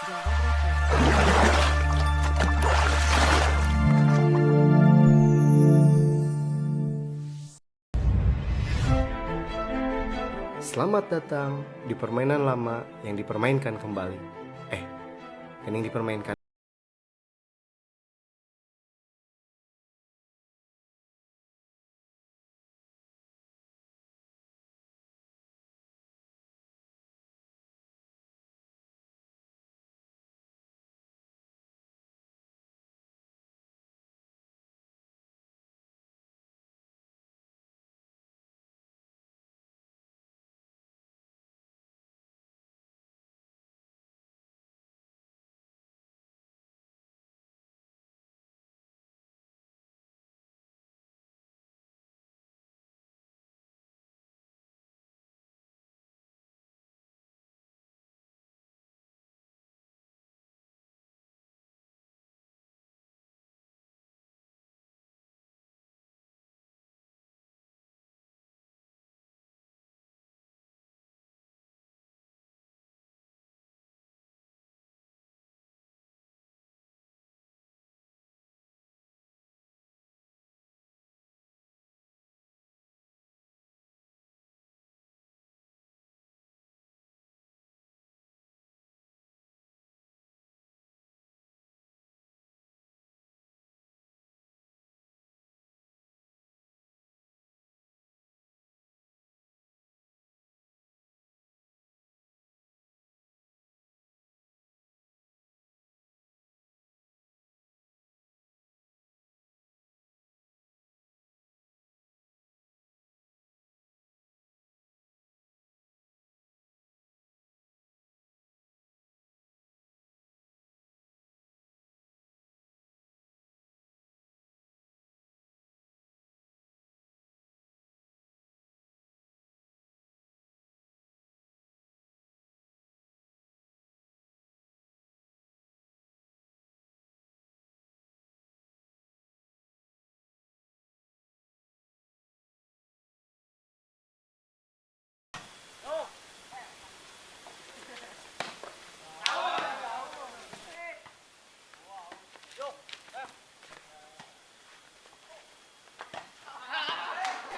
Jawa Broadcast. Selamat datang di permainan lama yang dipermainkan kembali. Yang dipermainkan.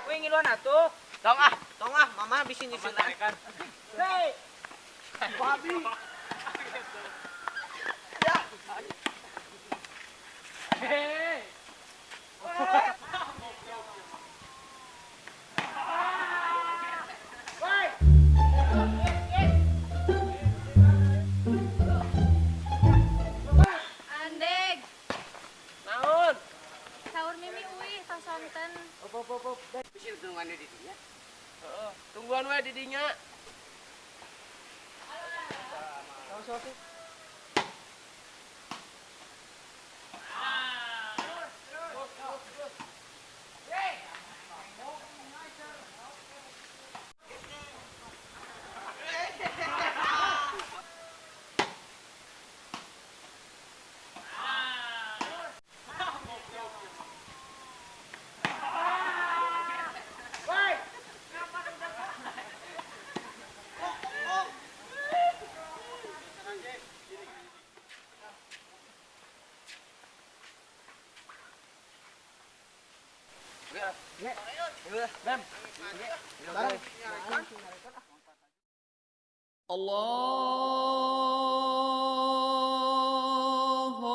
Wih, ngiluan atuh. Tong ah, mama bisin nyusun. Hei. Babi. Ya. Hei. Andeg, Naon? sahur mimi uih tos sonten. Op. Bisin tungguan di dinya. Heeh, tungguan we di dinya. Sok. Bem. Allahu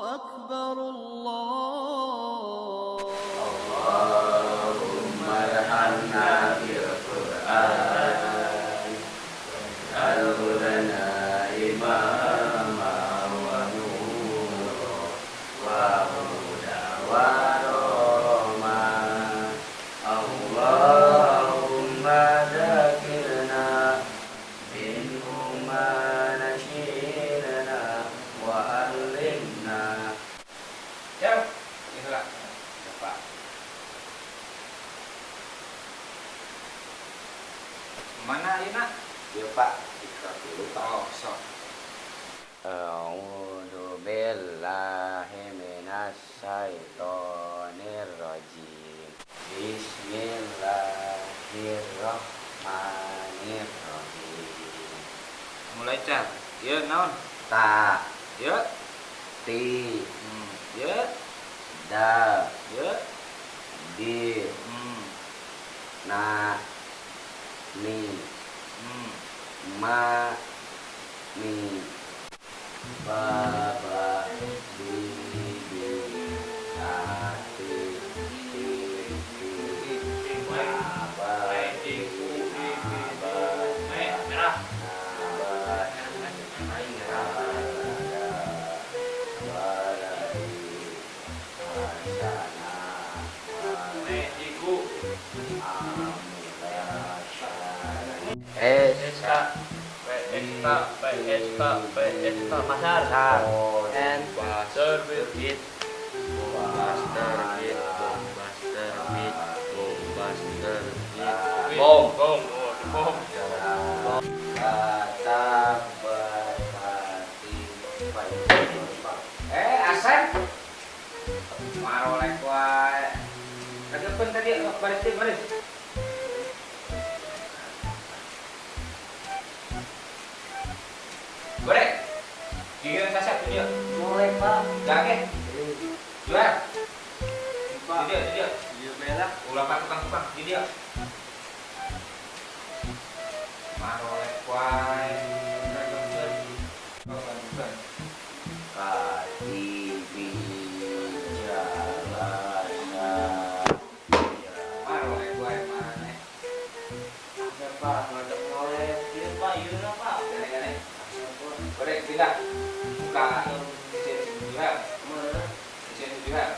Akbar Allah. Mana ayeuna? Iya Pak, ikrar dulu Pak. Oh, sok. A'udzu billahi minas syaitonir rajim. Bismillahirrahmanirrahim. Mulai car. Ieu naon? Ta Ya. Ti. Ya. Da. Ya. Di. Na. Ni. Ma. Ni. Ba. Ba. Di. Di. Ta. Ti. Ti. Ti. Ba. Ba. Di. Ba. Merah. SK Pasar. and Master Beat. Master Beat. Master Beat. Master Beat. Bom. kata berhati. Asep marolek wae. Kagepen tadi baris. Goreng. Gigi Asep dia. Mulai Pak. Jake. Jual. Pak. Dia. Iya merah. Ulah pak tukang di dia. Marolek wae. Kati bijalana. Marolek wae maneh. Pak, ngadep mulai. Iya Pak, iya Pak. Gane. Goreng pindah. Buka mesin jual. Mesin jual.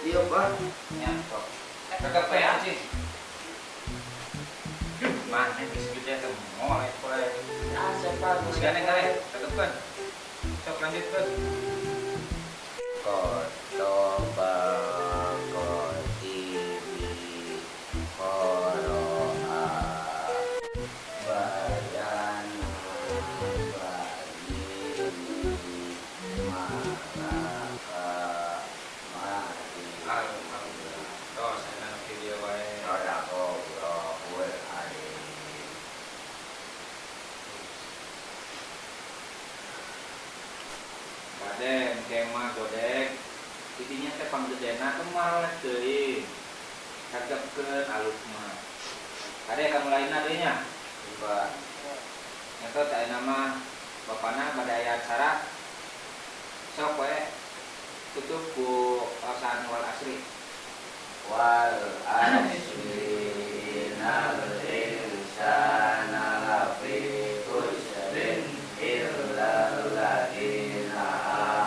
Iya Pak. Ya, kok. Kakak pe anjing. Mana biskuitnya tuh molek wae. Asep Pak. Gane, tetepan. Sok lanjut, Bos. Koto bangkotibi koroa bayana bagini maraka mati. Terus ana video wae. Ora kok ora hari. Baden kema godek intinya teh panggedena teh marolek teuing kagepkeun alus mah ade kamu lain adanya coba nyato teh nama bapana badaya acara sok we tutup ku alasan wal asri wal asri nal insana lafi khusrin illa alladziina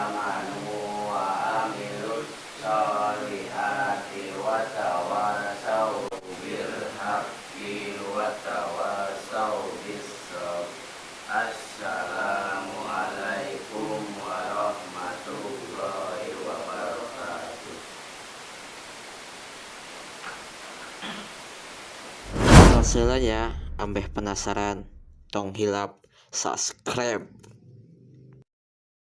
amanu wa amilus solihati wa tawasau bil haqqi wa tawasau bis sabr. Assalamu alaikum warahmatullahi wabarakatuh. Langsung aja, ambeh penasaran, tong hilap subscribe.